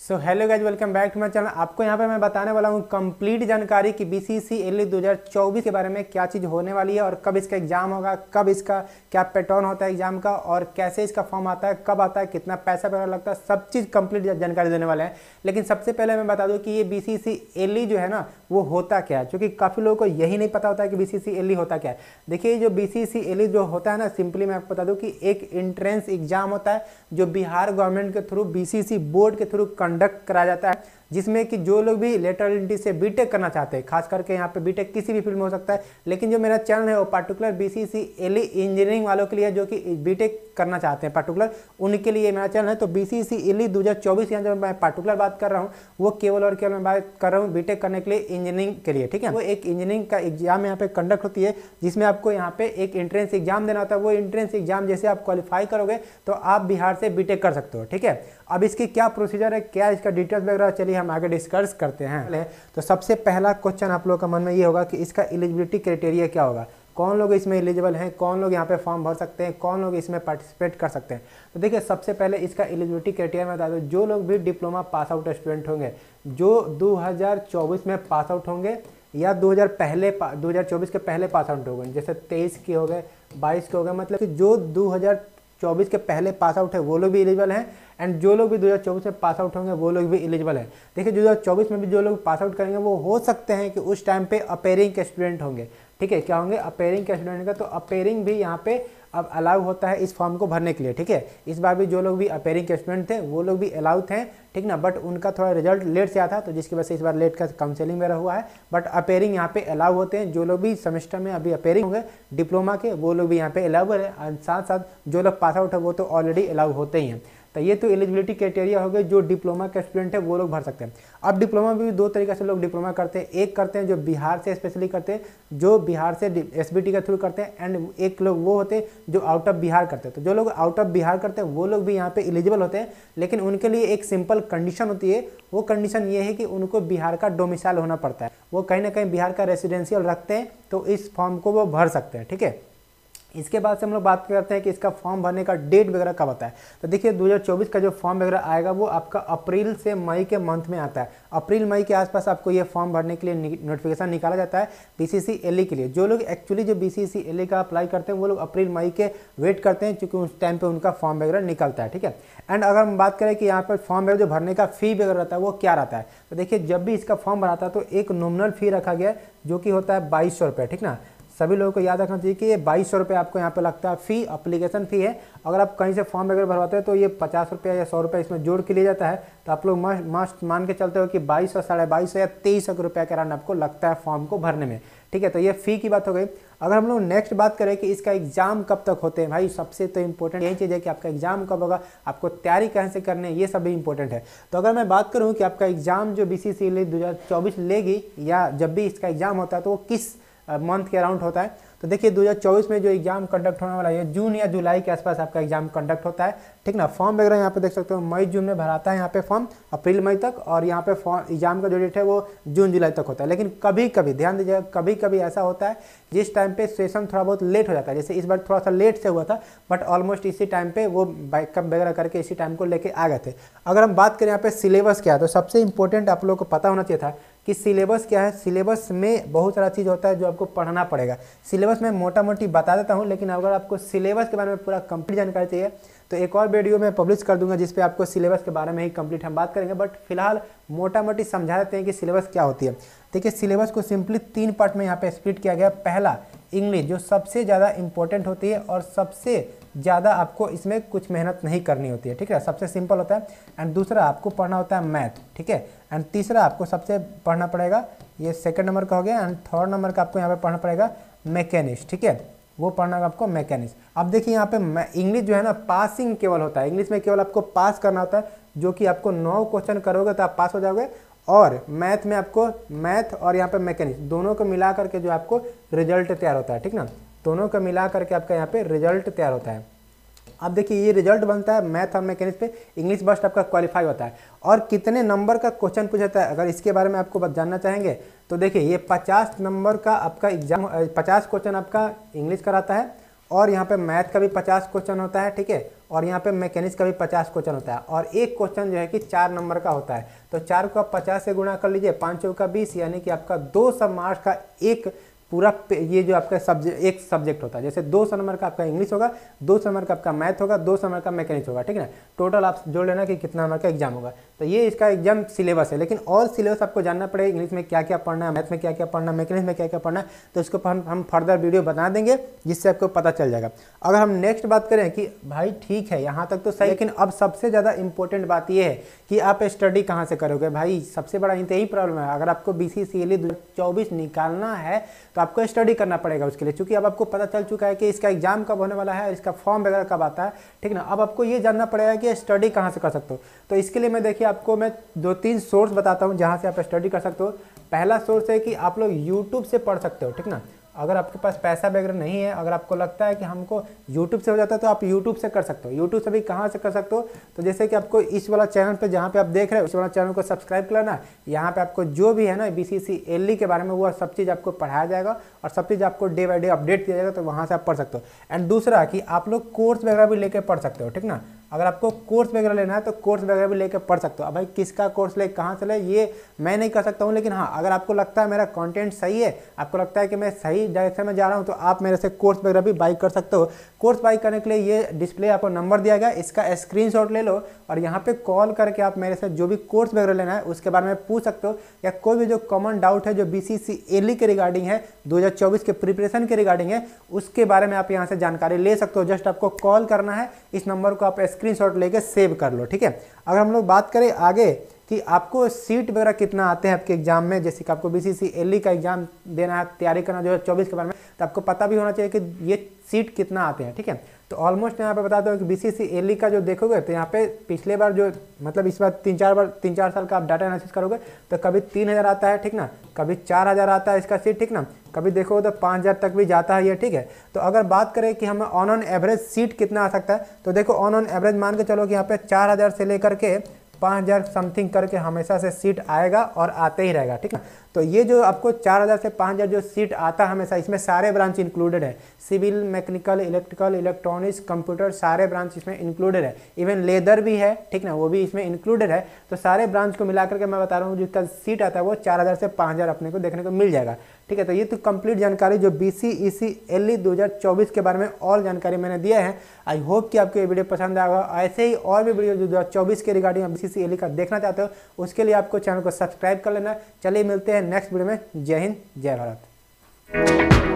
So hello guys, welcome back to my channel. आपको यहाँ पे मैं बताने वाला हूँ कंप्लीट जानकारी कि बीसीसी एलई 2024 के बारे में क्या चीज़ होने वाली है और कब इसका एग्जाम होगा, कब इसका क्या पैटर्न होता है एग्जाम का और कैसे इसका फॉर्म आता है, कब आता है, कितना पैसा वगैरह लगता है, सब चीज़ कंप्लीट जानकारी देने वाले हैं। लेकिन सबसे पहले मैं बता दूँ कि ये बीसीसी एलई जो है ना वो होता क्या है, क्योंकि काफ़ी लोगों को यही नहीं पता होता है कि बीसीसी एलई होता क्या है। देखिए, जो बीसीसी एलई जो होता है ना, सिंपली मैं आपको बता दूँ कि एक एंट्रेंस एग्जाम होता है जो बिहार गवर्नमेंट के थ्रू बीसीसी बोर्ड के थ्रू कंडक्ट कराया जाता है, जिसमें कि जो लोग भी लेटरल एंट्री से बीटेक करना चाहते हैं, खास करके यहाँ पे बीटेक किसी भी फील्ड में हो सकता है, लेकिन जो मेरा चैनल है वो पर्टिकुलर बीसीसी एलई इंजीनियरिंग वालों के लिए जो कि बीटेक करना चाहते हैं पर्टिकुलर, उनके लिए मेरा चैनल है। तो बीसीसी एलई 2024 यहाँ जब मैं पर्टिकुलर बात कर रहा हूँ वो केवल और केवल मैं बात कर रहा हूँ बीटेक करने के लिए, इंजीनियरिंग के लिए, ठीक है। वो एक इंजीनियरिंग का एग्जाम यहाँ पे कंडक्ट होती है जिसमें आपको यहाँ पे एक एंट्रेंस एग्जाम देना होता है। वो एंट्रेंस एग्जाम जैसे आप क्वालिफाई करोगे तो आप बिहार से बीटेक कर सकते हो, ठीक है। अब इसकी क्या प्रोसीजर है, क्या इसका डिटेल्स वगैरह, चलिए हम आगे डिस्कस करते हैं। तो सबसे पहला क्वेश्चन आप लोगों का मन में ये होगा कि इसका एलिजिबिलिटी क्राइटेरिया क्या होगा, कौन लोग इसमें एलिजिबल हैं, कौन लोग यहाँ पे फॉर्म भर सकते हैं, कौन लोग इसमें पार्टिसिपेट कर सकते हैं। तो देखिए, सबसे पहले इसका एलिजिबिलिटी क्राइटेरिया मैं बता दूँ, जो लोग भी डिप्लोमा पास आउट स्टूडेंट होंगे, जो 2024 में पास आउट होंगे या 2024 के पहले पास आउट हो गए, जैसे 23 के हो गए, 22 के हो गए, मतलब कि जो 2024 के पहले पास आउट है वो लोग भी एलिजिबल हैं, एंड जो लोग भी 2024 में पास आउट होंगे वो लोग भी एलिजिबल हैं। देखिए, 2024 में भी जो लोग पास आउट करेंगे वो हो सकते हैं कि उस टाइम पे अपेयरिंग के स्टूडेंट होंगे, ठीक है। क्या होंगे? अपेयरिंग के स्टूडेंट का, तो अपेयरिंग भी यहाँ पे अब अलाउ होता है इस फॉर्म को भरने के लिए, ठीक है। इस बार भी जो लोग भी अपेयरिंग के स्टूडेंट थे वो लोग भी अलाउ थे, ठीक ना, बट उनका थोड़ा रिजल्ट लेट से आया था तो जिसकी वजह से इस बार लेट का काउंसलिंग वगैरह हुआ है, बट अपेयरिंग यहाँ पे अलाउ होते हैं। जो लोग भी सेमेस्टर में अभी अपेयरिंग होंगे डिप्लोमा के वो लोग भी यहाँ पे अलाउबल है, और साथ साथ जो लोग पास आउट है वो तो ऑलरेडी अलाउ होते ही हैं। तो ये तो एलिजिबिलिटी क्राइटेरिया हो गए, जो डिप्लोमा के स्टूडेंट है वो लोग भर सकते हैं। अब डिप्लोमा भी दो तरीके से लोग डिप्लोमा करते हैं, एक करते हैं जो बिहार से स्पेशली करते हैं, जो बिहार से एसबीटी के थ्रू करते हैं, एंड एक लोग वो होते हैं जो आउट ऑफ बिहार करते हैं। तो जो लोग आउट ऑफ बिहार करते हैं वो लोग भी यहाँ पे एलिजिबल होते हैं, लेकिन उनके लिए एक सिंपल कंडीशन होती है। वो कंडीशन ये है कि उनको बिहार का डोमिसाइल होना पड़ता है, वो कहीं ना कहीं बिहार का रेसिडेंशियल रखते हैं, तो इस फॉर्म को वो भर सकते हैं, ठीक है। इसके बाद से हम लोग बात करते हैं कि इसका फॉर्म भरने का डेट वगैरह कब आता है। तो देखिए, 2024 का जो फॉर्म वगैरह आएगा वो आपका अप्रैल से मई के मंथ में आता है। अप्रैल मई के आसपास आपको ये फॉर्म भरने के लिए नोटिफिकेशन निकाला जाता है बीसीसी एलई के लिए। जो लोग एक्चुअली जो बीसीसी एलई का अप्लाई करते हैं वो लोग अप्रैल मई के वेट करते हैं, क्योंकि उस टाइम पर उनका फॉर्म वगैरह निकलता है, ठीक है। एंड अगर हम बात करें कि यहाँ पर फॉर्म वगैरह जो भरने का फ़ी वगैरह रहता है वो क्या रहता है, तो देखिए, जब भी इसका फॉर्म भराता है तो एक नॉमिनल फ़ी रखा गया है जो कि होता है 2200 रुपये, ठीक ना। सभी लोगों को याद रखना चाहिए कि ये 2200 रुपये आपको यहाँ पे लगता है फ़ी, अप्लीकेशन फ़ी है। अगर आप कहीं से फॉर्म वगैरह भरवाते हैं तो ये 50 रुपये या 100 रुपये इसमें जोड़ के लिया जाता है। तो आप लोग मस्ट मान के चलते हो कि 2200, 2250 या 2300 रुपये के अराउंड आपको लगता है फॉर्म को भरने में, ठीक है। तो ये फ़ी की बात हो गई। अगर हम लोग नेक्स्ट बात करें कि इसका एग्जाम कब तक होते हैं, भाई सबसे तो इंपॉर्टेंट यही चीज़ है कि आपका एग्जाम कब होगा, आपको तैयारी कैसे करनी है, ये सब भी इंपॉर्टेंट है। तो अगर मैं बात करूँ कि आपका एग्जाम जो बीसीसी एलई 2024 लेगी या जब भी इसका एग्जाम होता है तो वो किस मंथ के अराउंड होता है, तो देखिए 2024 में जो एग्जाम कंडक्ट होने वाला है जून या जुलाई के आसपास आपका एग्जाम कंडक्ट होता है, ठीक ना। फॉर्म वगैरह यहाँ पे देख सकते हो मई जून में भराता है यहाँ पे फॉर्म, अप्रैल मई तक, और यहाँ पे एग्जाम का जो डेट है वो जून जुलाई तक होता है। लेकिन कभी कभी ध्यान दीजिएगा, कभी कभी ऐसा होता है जिस टाइम पे सेशन थोड़ा बहुत लेट हो जाता है, जैसे इस बार थोड़ा सा लेट से हुआ था, बट ऑलमोस्ट इसी टाइम पे वो बैकअप वगैरह करके इसी टाइम को लेके आ गए थे। अगर हम बात करें यहाँ पे सिलेबस क्या है, तो सबसे इंपॉर्टेंट आप लोग को पता होना चाहिए था कि सिलेबस क्या है। सिलेबस में बहुत सारा चीज़ होता है जो आपको पढ़ना पड़ेगा। सिलेबस में मोटा मोटी बता देता हूँ, लेकिन अगर आपको सिलेबस के बारे में पूरा कंप्लीट जानकारी चाहिए तो एक और वीडियो में पब्लिश कर दूंगा जिस पे आपको सिलेबस के बारे में ही कंप्लीट हम बात करेंगे, बट फिलहाल मोटा मोटी समझा देते हैं कि सिलेबस क्या होती है। देखिए, सिलेबस को सिंपली 3 पार्ट में यहाँ पे स्प्लिट किया गया। पहला इंग्लिश, जो सबसे ज़्यादा इंपॉर्टेंट होती है और सबसे ज़्यादा आपको इसमें कुछ मेहनत नहीं करनी होती है, ठीक है, सबसे सिंपल होता है। एंड दूसरा आपको पढ़ना होता है मैथ, ठीक है। एंड तीसरा आपको सबसे पढ़ना पड़ेगा, ये सेकंड नंबर का हो गया। एंड थर्ड नंबर का आपको यहाँ पे पढ़ना पड़ेगा मैकेनिक्स, ठीक है, वो पढ़ना होगा आपको मैकेनिक्स। अब देखिए, यहाँ पे इंग्लिश जो है ना पासिंग केवल होता है, इंग्लिश में केवल आपको पास करना होता है, जो कि आपको 9 क्वेश्चन करोगे तो आप पास हो जाओगे। और मैथ में आपको मैथ और यहाँ पे मैकेनिक्स दोनों को मिला करके जो आपको रिजल्ट तैयार होता है, ठीक ना, दोनों को मिला करके आपका यहाँ पे रिजल्ट तैयार होता है। अब देखिए, ये रिजल्ट बनता है मैथ और मैकेनिक्स पे, इंग्लिश बस्ट आपका क्वालिफाई होता है। और कितने नंबर का क्वेश्चन पूछा है, अगर इसके बारे में आपको जानना चाहेंगे तो देखिए, ये 50 नंबर का आपका एग्जाम, 50 क्वेश्चन आपका इंग्लिश कराता है, और यहाँ पे मैथ का भी 50 क्वेश्चन होता है, ठीक है, और यहाँ पे मैकेनिक्स का भी 50 क्वेश्चन होता है और एक क्वेश्चन जो है कि 4 नंबर का होता है। तो 4 को आप 50 से गुणा कर लीजिए, 5 चौका 20, यानी कि आपका 200 मार्क्स का एक पूरा ये जो आपका एक सब्जेक्ट होता है। जैसे 200 नंबर का आपका इंग्लिश होगा, 200 नंबर का आपका मैथ होगा, 200 नंबर का मैकेनिक्स होगा, ठीक है ना। टोटल आप जोड़ लेना कि कितना नंबर का एग्जाम होगा। तो ये इसका एग्जाम सिलेबस है, लेकिन और सिलेबस आपको जानना पड़ेगा, इंग्लिश में क्या क्या पढ़ना है, मैथ में क्या क्या पढ़ना है, मैकेनिक्स में क्या क्या पढ़ना है। तो इसको हम फर्दर वीडियो बना देंगे जिससे आपको पता चल जाएगा। अगर हम नेक्स्ट बात करें कि भाई ठीक है यहाँ तक तो सही, लेकिन अब सबसे ज़्यादा इंपॉर्टेंट बात ये है कि आप स्टडी कहाँ से करोगे। भाई सबसे बड़ा यही प्रॉब्लम है, अगर आपको BCCLE 2024 निकालना है तो आपको स्टडी करना पड़ेगा उसके लिए, क्योंकि अब आपको पता चल चुका है कि इसका एग्जाम कब होने वाला है, इसका फॉर्म वगैरह कब आता है, ठीक ना। अब आपको ये जानना पड़ेगा कि स्टडी कहाँ से कर सकते हो। तो इसके लिए मैं देखिए आपको मैं 2-3 सोर्स बताता हूँ जहाँ से आप स्टडी कर सकते हो। पहला सोर्स है कि आप लोग यूट्यूब से पढ़ सकते हो, ठीक ना। अगर आपके पास पैसा वगैरह नहीं है, अगर आपको लगता है कि हमको यूट्यूब से हो जाता है तो आप यूट्यूब से कर सकते हो। यूट्यूब से भी कहाँ से कर सकते हो, तो जैसे कि आपको इस वाला चैनल पे जहाँ पे आप देख रहे हो, इस वाला चैनल को सब्सक्राइब कर लेना। यहाँ पे आपको जो भी है ना BCCLE के बारे में वो सब चीज़ आपको पढ़ाया जाएगा और सब चीज़ आपको डे बाई डे अपडेट किया जाएगा, तो वहाँ से आप पढ़ सकते हो। एंड दूसरा कि आप लोग कोर्स वगैरह भी लेकर पढ़ सकते हो, ठीक ना। अगर आपको कोर्स वगैरह लेना है तो कोर्स वगैरह भी लेकर पढ़ सकते हो। अब भाई किसका कोर्स ले, कहाँ से ले, ये मैं नहीं कर सकता हूँ, लेकिन हाँ अगर आपको लगता है मेरा कंटेंट सही है, आपको लगता है कि मैं सही डायरेक्शन में जा रहा हूँ, तो आप मेरे से कोर्स वगैरह भी बाई कर सकते हो। कोर्स बाई करने के लिए ये डिस्प्ले आपको नंबर दिया गया, इसका स्क्रीनशॉट ले लो और यहाँ पे कॉल करके आप मेरे से जो भी कोर्स वगैरह लेना है उसके बारे में पूछ सकते हो, या कोई भी जो कॉमन डाउट है जो BCCLE के रिगार्डिंग है, 2024 के प्रिपरेशन के रिगार्डिंग है, उसके बारे में आप यहाँ से जानकारी ले सकते हो। जस्ट आपको कॉल करना है, इस नंबर को आप स्क्रीनशॉट लेके सेव कर लो, ठीक है। अगर हम लोग बात करें आगे कि आपको सीट वगैरह कितना आते हैं आपके एग्जाम में, जैसे कि आपको BCCLE का एग्जाम देना है, तैयारी करना 2024 के बारे में, तो आपको पता भी होना चाहिए कि ये सीट कितना आते हैं, ठीक है। तो ऑलमोस्ट यहाँ पे बता दो कि BCCLE का जो देखोगे तो यहाँ पे पिछले बार जो मतलब इस बार 3-4 साल का आप डाटा एनालिसिस करोगे तो कभी 3000 आता है, ठीक ना, कभी 4000 आता है इसका सीट, ठीक ना, कभी देखोगे तो 5000 तक भी जाता है ये, ठीक है। तो अगर बात करें कि हमें ऑन एवरेज सीट कितना आ सकता है, तो देखो ऑन एवरेज मान के चलो कि यहाँ पे 4000 से लेकर के 5000 समथिंग करके हमेशा से सीट आएगा और आते ही रहेगा, ठीक है। तो ये जो आपको 4000 से 5000 जो सीट आता है हमेशा, इसमें सारे ब्रांच इंक्लूडेड है, civil, mechanical, electrical, electronics, computer, सारे ब्रांच इसमें इंक्लूडेड है। इवन लेदर भी है, ठीक ना, वो भी इसमें इंक्लूडेड है। तो सारे ब्रांच को मिलाकर के मैं बता रहा हूँ जिसका सीट आता है वो 4000 से 5000 अपने को देखने को मिल जाएगा, ठीक है। तो ये तो कंप्लीट जानकारी जो BCCLE 2024 के बारे में और जानकारी मैंने दिया है। आई होप कि आपको ये वीडियो पसंद आएगा। ऐसे ही और भी वीडियो जो 2024 के रिगार्डिंग BCCLE का देखना चाहते हो उसके लिए आपको चैनल को सब्सक्राइब कर लेना। चलिए मिलते हैं नेक्स्ट वीडियो में। जय हिंद, जय भारत।